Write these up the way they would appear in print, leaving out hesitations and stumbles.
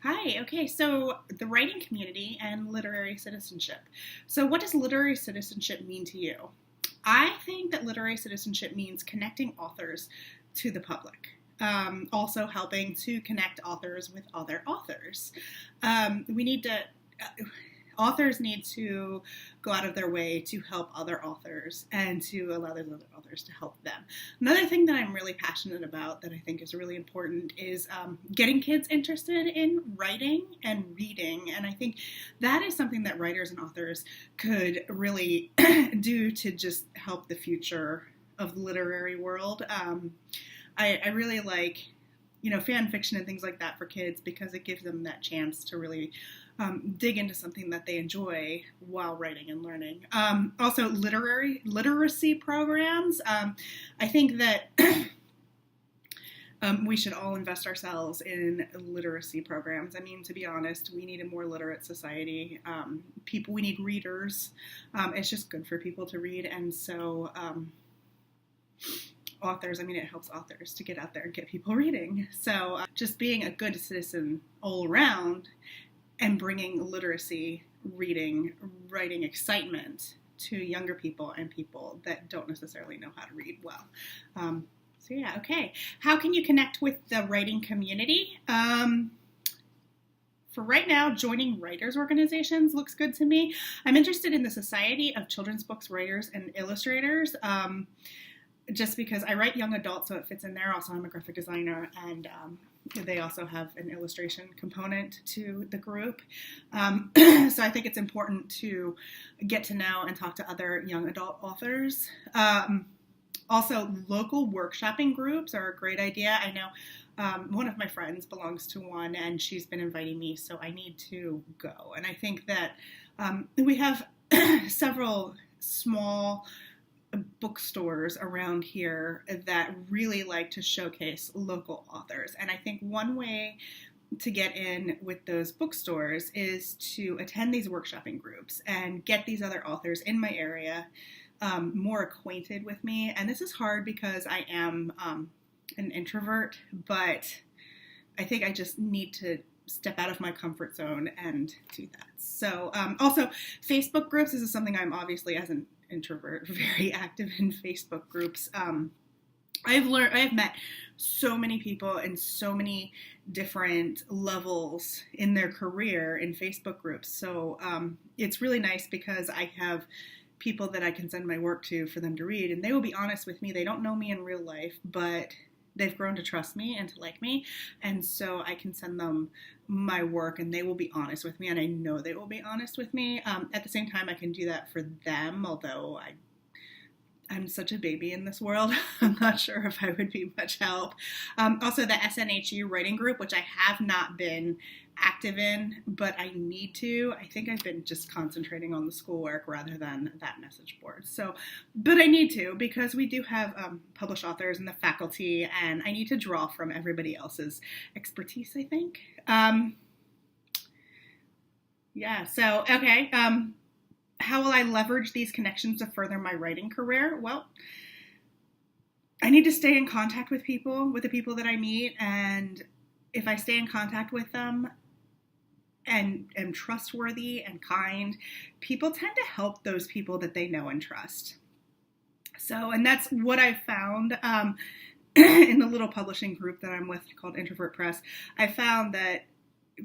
Hi, okay, so the writing community and literary citizenship. So, what does literary citizenship mean to you? I think that literary citizenship means connecting authors to the public. Also, helping to connect authors with other authors. We need to authors need to go out of their way to help other authors and to allow those other authors to help them. Another thing that I'm really passionate about that I think is really important is getting kids interested in writing and reading. And I think that is something that writers and authors could really do to just help the future of the literary world. I really like fan fiction and things like that for kids because it gives them that chance to really dig into something that they enjoy while writing and learning. Also, literacy programs. I think that we should all invest ourselves in literacy programs. I mean, to be honest, we need a more literate society. We need readers. It's just good for people to read, and so. Authors, it helps authors to get out there and get people reading. So just being a good citizen all around and bringing literacy, reading, writing excitement to younger people and people that don't necessarily know how to read well. Okay. How can you connect with the writing community? For right now, joining writers organizations looks good to me. I'm interested in the Society of Children's Books Writers and Illustrators. Just because I write young adults, so it fits in there. Also, I'm a graphic designer, and they also have an illustration component to the group. So I think it's important to get to know and talk to other young adult authors. Also, local workshopping groups are a great idea. I know one of my friends belongs to one, and she's been inviting me, so I need to go. And I think that we have several small bookstores around here that really like to showcase local authors. And I think one way to get in with those bookstores is to attend these workshopping groups and get these other authors in my area more acquainted with me. And this is hard because I am an introvert, but I think I just need to step out of my comfort zone and do that. So also Facebook groups, this is something I'm obviously as an introvert very active in Facebook groups. I have met so many people in so many different levels in their career in Facebook groups. So it's really nice because I have people that I can send my work to for them to read, and they will be honest with me. They don't know me in real life, but they've grown to trust me and to like me, and so I can send them my work and they will be honest with me, and I know they will be honest with me. At the same time, I can do that for them, although I'm such a baby in this world. I'm not sure if I would be much help. Also, the SNHU writing group, which I have not been active in, but I need to. I think I've been just concentrating on the schoolwork rather than that message board. So, but I need to because we do have published authors in the faculty, and I need to draw from everybody else's expertise, I think. Okay. How will I leverage these connections to further my writing career? Well, I need to stay in contact with the people that I meet, and if I stay in contact with them and am trustworthy and kind, people tend to help those people that they know and trust. So, and that's what I found in the little publishing group that I'm with called Introvert Press. I found that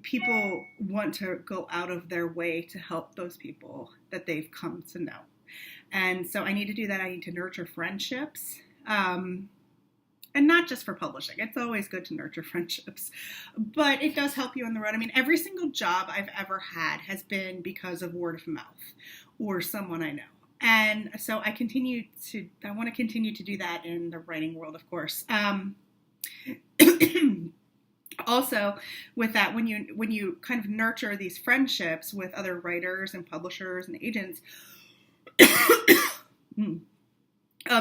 people want to go out of their way to help those people that they've come to know. And so I need to do that. I need to nurture friendships. And not just for publishing. It's always good to nurture friendships, but it does help you on the road. Every single job I've ever had has been because of word of mouth or someone I know. And so I want to continue to do that in the writing world, of course. Also, with that, when you kind of nurture these friendships with other writers and publishers and agents,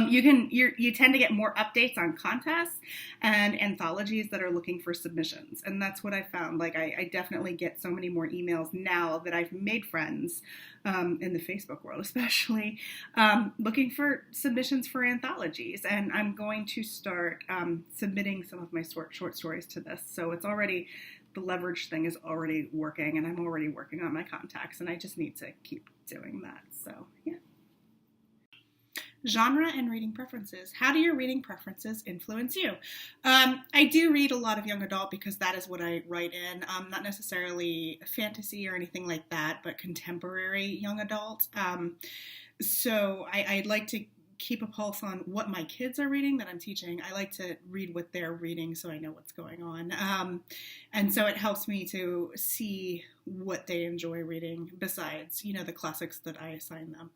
you tend to get more updates on contests and anthologies that are looking for submissions. And that's what I found. Like, I definitely get so many more emails now that I've made friends in the Facebook world, especially looking for submissions for anthologies. And I'm going to start submitting some of my short stories to this. So it's already the leverage thing is already working, and I'm already working on my contacts, and I just need to keep doing that. So, yeah. Genre and reading preferences. How do your reading preferences influence you? I do read a lot of young adult because that is what I write in. Not necessarily fantasy or anything like that, but contemporary young adult. So I'd like to keep a pulse on what my kids are reading that I'm teaching. I like to read what they're reading so I know what's going on. And so it helps me to see what they enjoy reading besides, the classics that I assign them.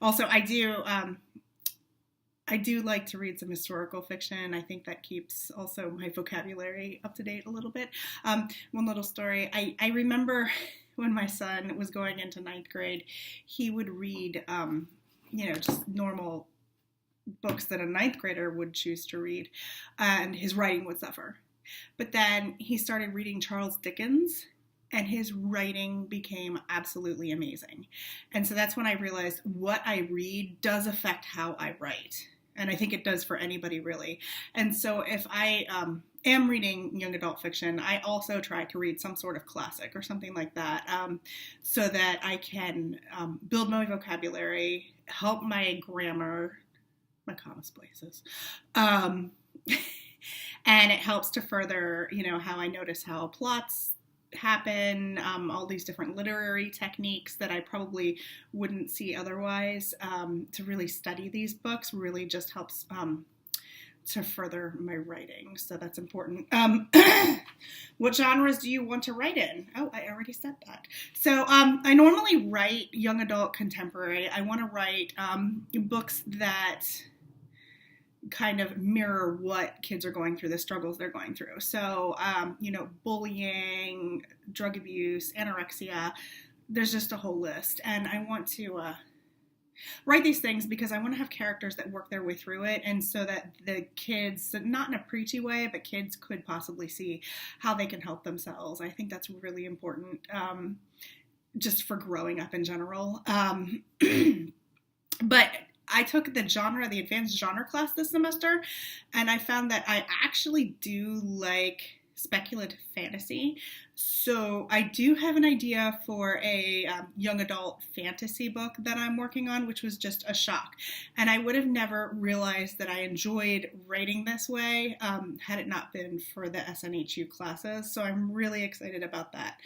Also, I do like to read some historical fiction. I think that keeps also my vocabulary up to date a little bit. One little story. I remember when my son was going into ninth grade, he would read, just normal books that a ninth grader would choose to read, and his writing would suffer. But then he started reading Charles Dickens, and his writing became absolutely amazing. And so that's when I realized what I read does affect how I write. And I think it does for anybody, really. And so if I am reading young adult fiction, I also try to read some sort of classic or something like that, so that I can build my vocabulary, help my grammar, my comma places, and it helps to further, how I notice how plots happen, all these different literary techniques that I probably wouldn't see otherwise. To really study these books really just helps to further my writing. So that's important. What genres do you want to write in? Oh, I already said that. So I normally write young adult contemporary. I want to write books that kind of mirror what kids are going through, the struggles they're going through. So, bullying, drug abuse, anorexia, there's just a whole list. And I want to write these things because I want to have characters that work their way through it, and so that the kids, not in a preachy way, but kids could possibly see how they can help themselves. I think that's really important, just for growing up in general. But I took the advanced genre class this semester, and I found that I actually do like speculative fantasy. So I do have an idea for a young adult fantasy book that I'm working on, which was just a shock. And I would have never realized that I enjoyed writing this way had it not been for the SNHU classes. So I'm really excited about that.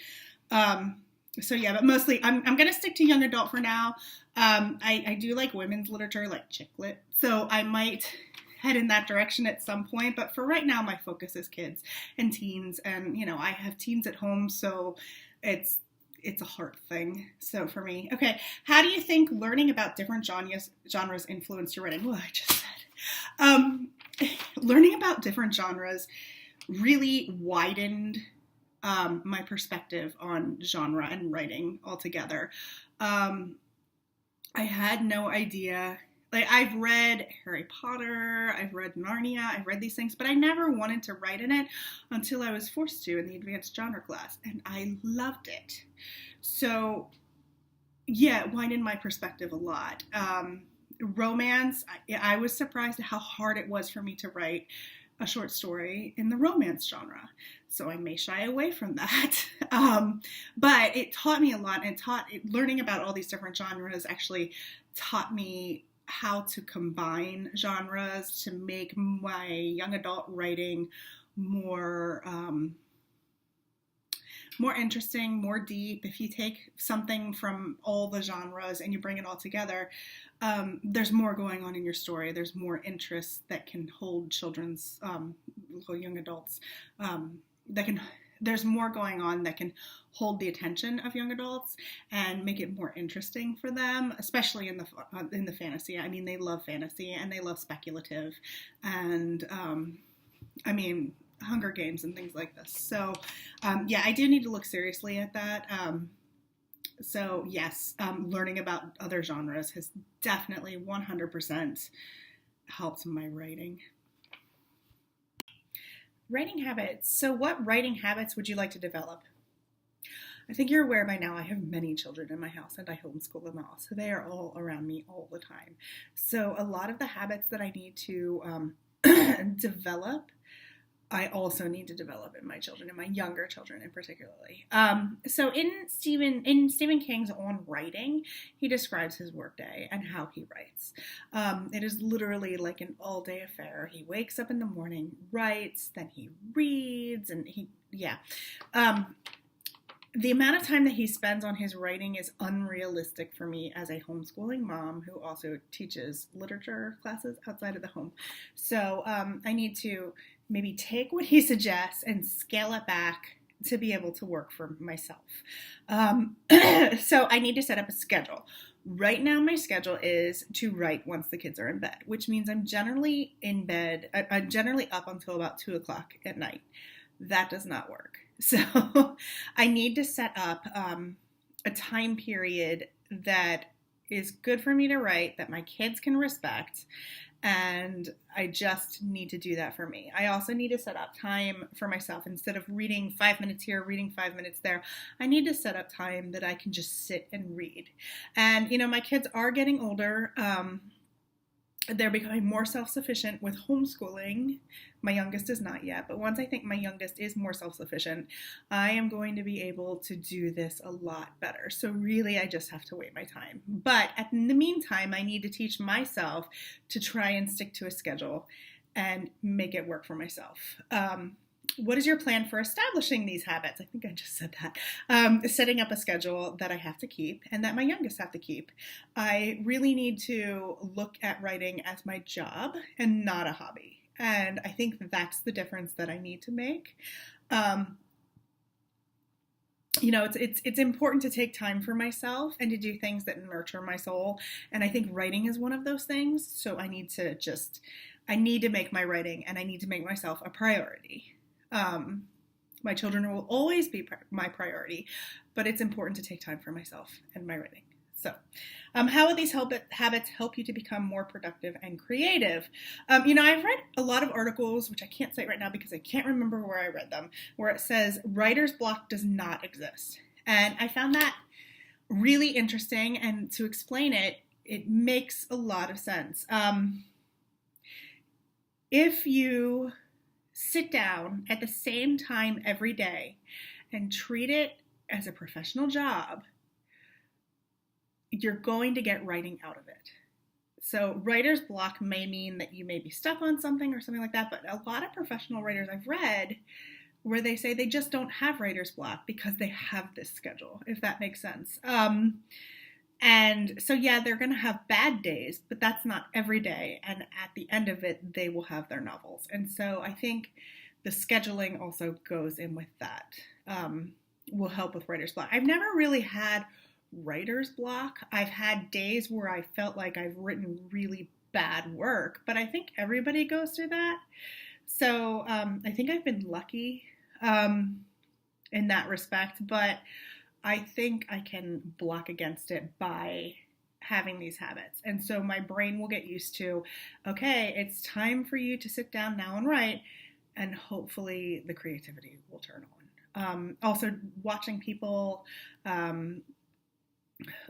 So yeah, but mostly I'm going to stick to young adult for now. I do like women's literature, like chick lit. So I might head in that direction at some point. But for right now, my focus is kids and teens. And, I have teens at home, so it's a hard thing. So for me, okay. How do you think learning about different genres influenced your writing? Well, I just said. Learning about different genres really widened my perspective on genre and writing altogether. I had no idea. Like, I've read Harry Potter, I've read Narnia, I've read these things, but I never wanted to write in it until I was forced to in the advanced genre class, and I loved it. So, yeah, it widened my perspective a lot. Romance, I was surprised at how hard it was for me to write a short story in the romance genre. So I may shy away from that. But it taught me a lot, and learning about all these different genres actually taught me how to combine genres to make my young adult writing more interesting, more deep. If you take something from all the genres and you bring it all together, there's more going on in your story. There's more interests that can hold children's, young adults, there's more going on that can hold the attention of young adults and make it more interesting for them, especially in the fantasy. I mean, they love fantasy and they love speculative, and Hunger Games and things like this. So, I do need to look seriously at that. So yes, learning about other genres has definitely 100% helped my writing. Writing habits. So what writing habits would you like to develop? I think you're aware by now I have many children in my house, and I homeschool them all. So they are all around me all the time. So a lot of the habits that I need to develop I also need to develop in my children, in my younger children in particularly. So in Stephen King's On Writing, he describes his workday and how he writes. It is literally like an all-day affair. He wakes up in the morning, writes, then he reads, and the amount of time that he spends on his writing is unrealistic for me as a homeschooling mom who also teaches literature classes outside of the home. So I need to maybe take what he suggests and scale it back to be able to work for myself. So I need to set up a schedule. Right now, my schedule is to write once the kids are in bed, which means I'm generally in bed. I'm generally up until about 2 o'clock at night. That does not work. So I need to set up a time period that is good for me to write, that my kids can respect, and I just need to do that for me. I also need to set up time for myself. Instead of reading 5 minutes here, reading 5 minutes there, I need to set up time that I can just sit and read. And, my kids are getting older. They're becoming more self-sufficient with homeschooling. My youngest is not yet, but once I think my youngest is more self-sufficient, I am going to be able to do this a lot better. So really, I just have to wait my time. But in the meantime, I need to teach myself to try and stick to a schedule and make it work for myself. What is your plan for establishing these habits? I think I just said that. Setting up a schedule that I have to keep and that my youngest have to keep. I really need to look at writing as my job and not a hobby. And I think that's the difference that I need to make. It's important to take time for myself and to do things that nurture my soul. And I think writing is one of those things. So I need to make my writing and I need to make myself a priority. My children will always be my priority, but it's important to take time for myself and my writing. So, how will these habits help you to become more productive and creative? I've read a lot of articles, which I can't cite right now because I can't remember where I read them, where it says writer's block does not exist. And I found that really interesting, and to explain it, it makes a lot of sense. If you sit down at the same time every day and treat it as a professional job, you're going to get writing out of it. So writer's block may mean that you may be stuck on something or something like that, but a lot of professional writers I've read where they say they just don't have writer's block because they have this schedule, if that makes sense. And so, they're going to have bad days, but that's not every day. And at the end of it, they will have their novels. And so I think the scheduling also goes in with that, will help with writer's block. I've never really had writer's block. I've had days where I felt like I've written really bad work, but I think everybody goes through that. So I think I've been lucky in that respect, but I think I can block against it by having these habits. And so my brain will get used to, okay, it's time for you to sit down now and write, and hopefully the creativity will turn on. Also, watching people,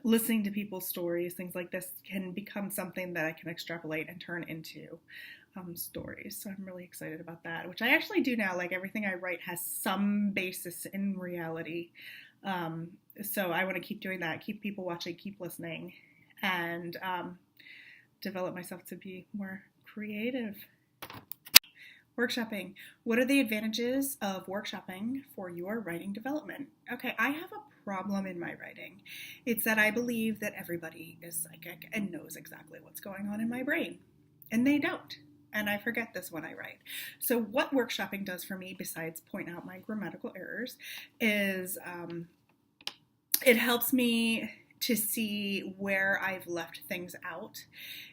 listening to people's stories, things like this can become something that I can extrapolate and turn into stories. So I'm really excited about that, which I actually do now. Like everything I write has some basis in reality. So I want to keep doing that, keep people watching, keep listening, and develop myself to be more creative. Workshopping. What are the advantages of workshopping for your writing development? Okay, I have a problem in my writing. It's that I believe that everybody is psychic and knows exactly what's going on in my brain, and they don't. And I forget this when I write. So what workshopping does for me, besides point out my grammatical errors, is it helps me to see where I've left things out.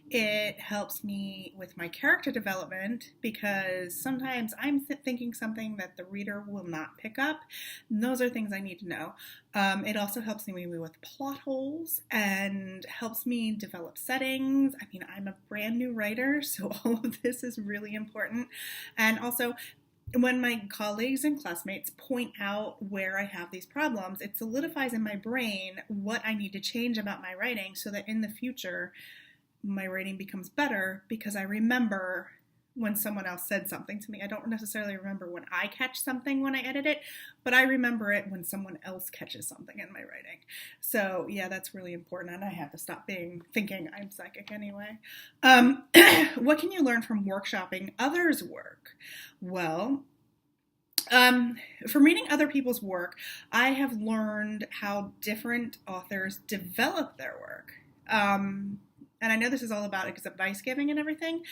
It helps me with my character development because sometimes I'm thinking something that the reader will not pick up. And those are things I need to know. It also helps me maybe with plot holes and helps me develop settings. I mean, I'm a brand new writer, so all of this is really important. And also, when my colleagues and classmates point out where I have these problems, it solidifies in my brain what I need to change about my writing so that in the future, my writing becomes better because I remember when someone else said something to me. I don't necessarily remember when I catch something when I edit it, but I remember it when someone else catches something in my writing. So yeah, that's really important, and I have to stop thinking I'm psychic anyway. What can you learn from workshopping others' work? Well, from reading other people's work, I have learned how different authors develop their work. And I know this is all about advice giving and everything,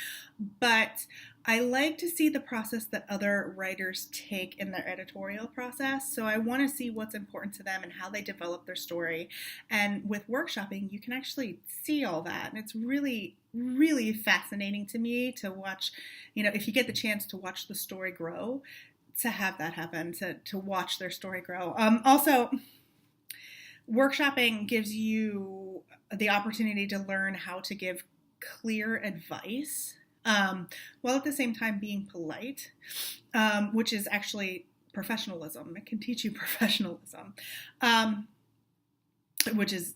but I like to see the process that other writers take in their editorial process. So I want to see what's important to them and how they develop their story. And with workshopping, you can actually see all that. And it's really, really fascinating to me to watch, if you get the chance to watch the story grow, to have that happen, to watch their story grow. Also, workshopping gives you the opportunity to learn how to give clear advice, while at the same time being polite, which is actually professionalism. It can teach you professionalism, which is,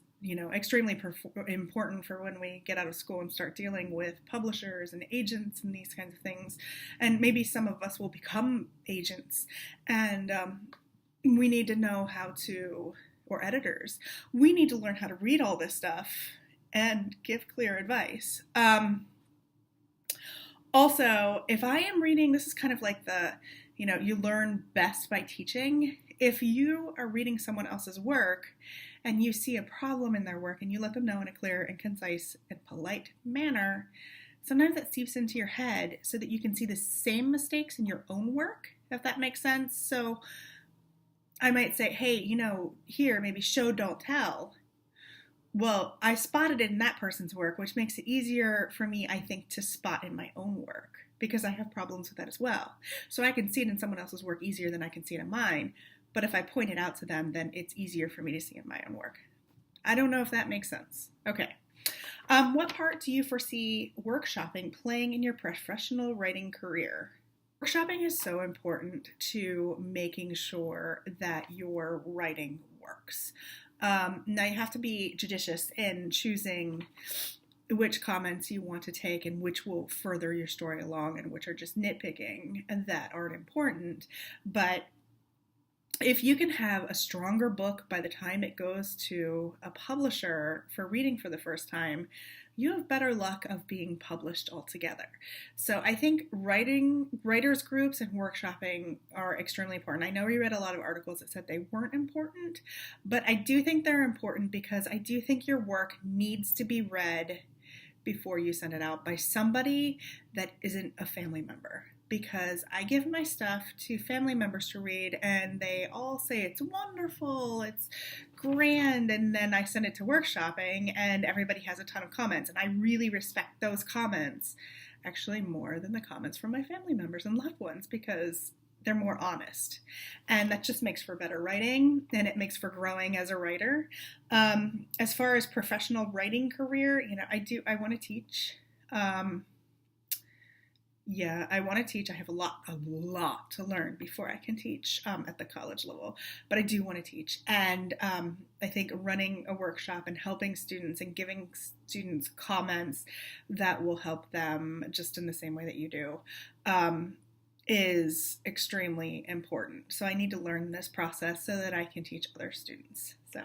extremely important for when we get out of school and start dealing with publishers and agents and these kinds of things. And maybe some of us will become agents, and we need to know how to, or editors, we need to learn how to read all this stuff and give clear advice. Also, if I am reading, this is kind of like you learn best by teaching. If you are reading someone else's work and you see a problem in their work and you let them know in a clear and concise and polite manner, sometimes that seeps into your head so that you can see the same mistakes in your own work, if that makes sense. So I might say, hey, here, maybe show, don't tell. Well, I spotted it in that person's work, which makes it easier for me, I think, to spot in my own work, because I have problems with that as well. So I can see it in someone else's work easier than I can see it in mine. But if I point it out to them, then it's easier for me to see in my own work. I don't know if that makes sense. Okay. What part do you foresee workshopping playing in your professional writing career? Workshopping is so important to making sure that your writing works. Now you have to be judicious in choosing which comments you want to take and which will further your story along and which are just nitpicking and that aren't important. But if you can have a stronger book by the time it goes to a publisher for reading for the first time, you have better luck of being published altogether. So I think writers groups and workshopping are extremely important. I know we read a lot of articles that said they weren't important, but I do think they're important because I do think your work needs to be read before you send it out by somebody that isn't a family member. Because I give my stuff to family members to read and they all say it's wonderful, it's grand, and then I send it to workshopping and everybody has a ton of comments, and I really respect those comments, actually more than the comments from my family members and loved ones, because they're more honest, and that just makes for better writing, and it makes for growing as a writer. As far as professional writing career, I want to teach. Yeah, I want to teach. I have a lot to learn before I can teach at the college level, but I do want to teach. And I think running a workshop and helping students and giving students comments that will help them just in the same way that you do is extremely important. So I need to learn this process so that I can teach other students. So.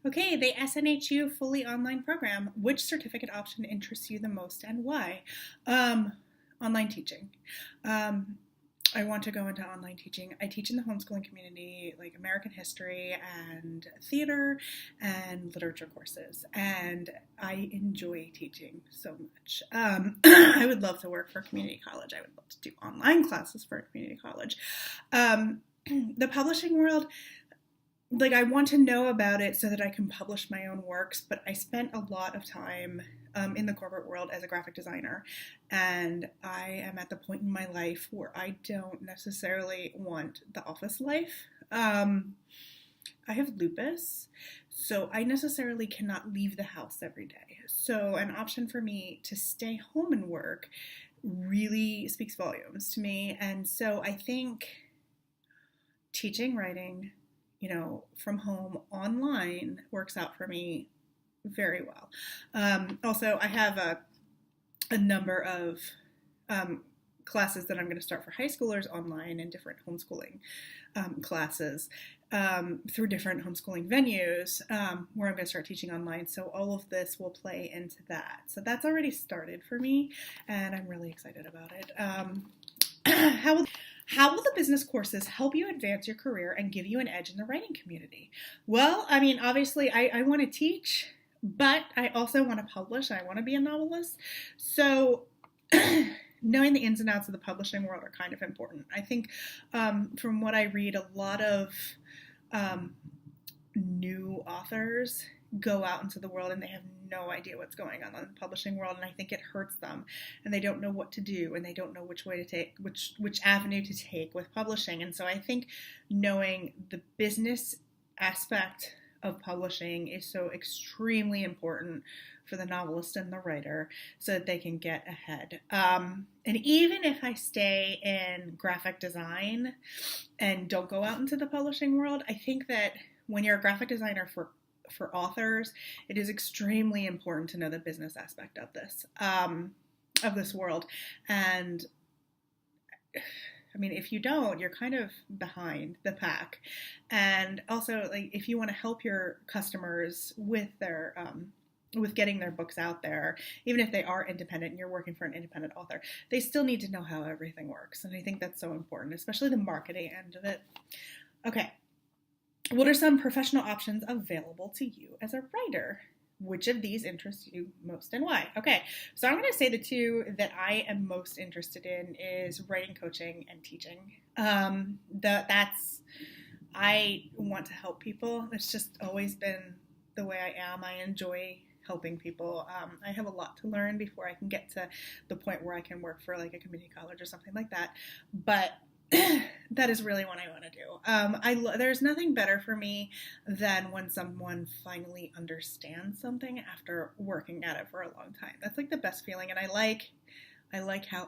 Okay, the SNHU fully online program. Which certificate option interests you the most and why? Online teaching. I want to go into online teaching. I teach in the homeschooling community, like American history and theater and literature courses, and I enjoy teaching so much. I would love to work for a community college. I would love to do online classes for a community college. The publishing world, I want to know about it so that I can publish my own works, but I spent a lot of time in the corporate world as a graphic designer, and I am at the point in my life where I don't necessarily want the office life. I have lupus, so I necessarily cannot leave the house every day. So an option for me to stay home and work really speaks volumes to me, and so I think teaching writing from home online works out for me very well. Also, I have a number of classes that I'm going to start for high schoolers online and different homeschooling classes through different homeschooling venues where I'm going to start teaching online. So all of this will play into that. So that's already started for me, and I'm really excited about it. How will the business courses help you advance your career and give you an edge in the writing community? Well, I mean, obviously, I want to teach, but I also want to publish. I want to be a novelist. So knowing the ins and outs of the publishing world are kind of important. I think from what I read, a lot of new authors go out into the world and they have no idea what's going on in the publishing world, and I think it hurts them, and they don't know what to do, and they don't know which way to take, which avenue to take with publishing. And so I think knowing the business aspect of publishing is so extremely important for the novelist and the writer so that they can get ahead. And even if I stay in graphic design and don't go out into the publishing world, I think that when you're a graphic designer for authors, it is extremely important to know the business aspect of this world. And I mean, if you don't, you're kind of behind the pack. And also, like, if you want to help your customers with their with getting their books out there, even if they are independent and you're working for an independent author, they still need to know how everything works. And I think that's so important, especially the marketing end of it. Okay. What are some professional options available to you as a writer? Which of these interests you most and why? Okay, so I'm going to say the two that I am most interested in is writing coaching and teaching. I want to help people. It's just always been the way I am. I enjoy helping people. I have a lot to learn before I can get to the point where I can work for like a community college or something like that. But that is really what I want to do. There's nothing better for me than when someone finally understands something after working at it for a long time. That's like the best feeling, and I like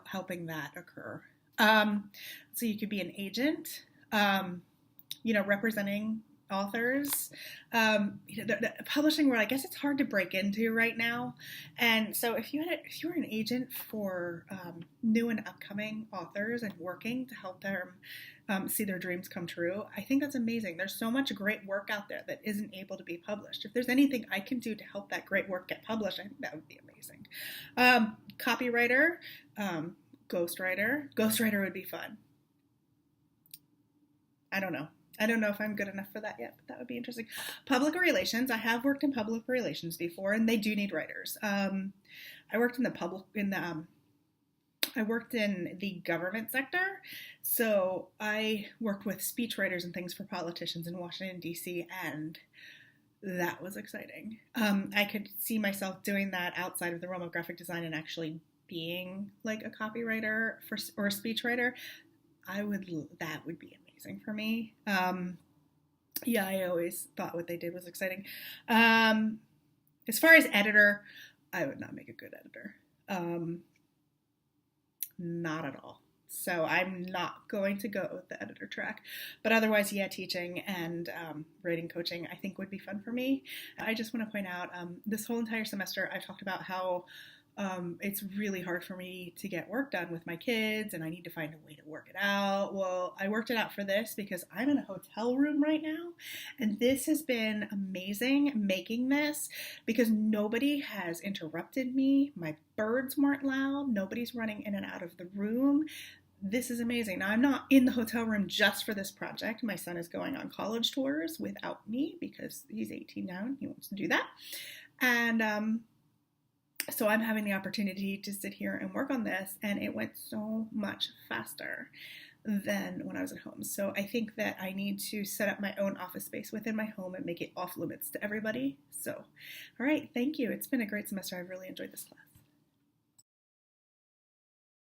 helping that occur. So you could be an agent, representing authors. The publishing world, I guess it's hard to break into right now. And so if you were an agent for new and upcoming authors and working to help them see their dreams come true, I think that's amazing. There's so much great work out there that isn't able to be published. If there's anything I can do to help that great work get published, I think that would be amazing. Copywriter, ghostwriter. Ghostwriter would be fun. I don't know if I'm good enough for that yet, but that would be interesting. Public relations. I have worked in public relations before, and they do need writers. I worked in the government sector, so I worked with speechwriters and things for politicians in Washington, D.C., and that was exciting. I could see myself doing that outside of the realm of graphic design and actually being like a copywriter or a speechwriter. That would be amazing for me. I always thought what they did was exciting. As far as editor, I would not make a good editor. Not at all. So I'm not going to go with the editor track. But otherwise, teaching and writing coaching I think would be fun for me. I just want to point out this whole entire semester I've talked about how it's really hard for me to get work done with my kids, and I need to find a way to work it out. Well, I worked it out for this because I'm in a hotel room right now, and this has been amazing making this because nobody has interrupted me. My birds weren't loud. Nobody's running in and out of the room. This is amazing. Now, I'm not in the hotel room just for this project. My son is going on college tours without me because he's 18 now and he wants to do that. And, so I'm having the opportunity to sit here and work on this, and it went so much faster than when I was at home. So I think that I need to set up my own office space within my home and make it off limits to everybody. So, all right, thank you. It's been a great semester. I've really enjoyed this class.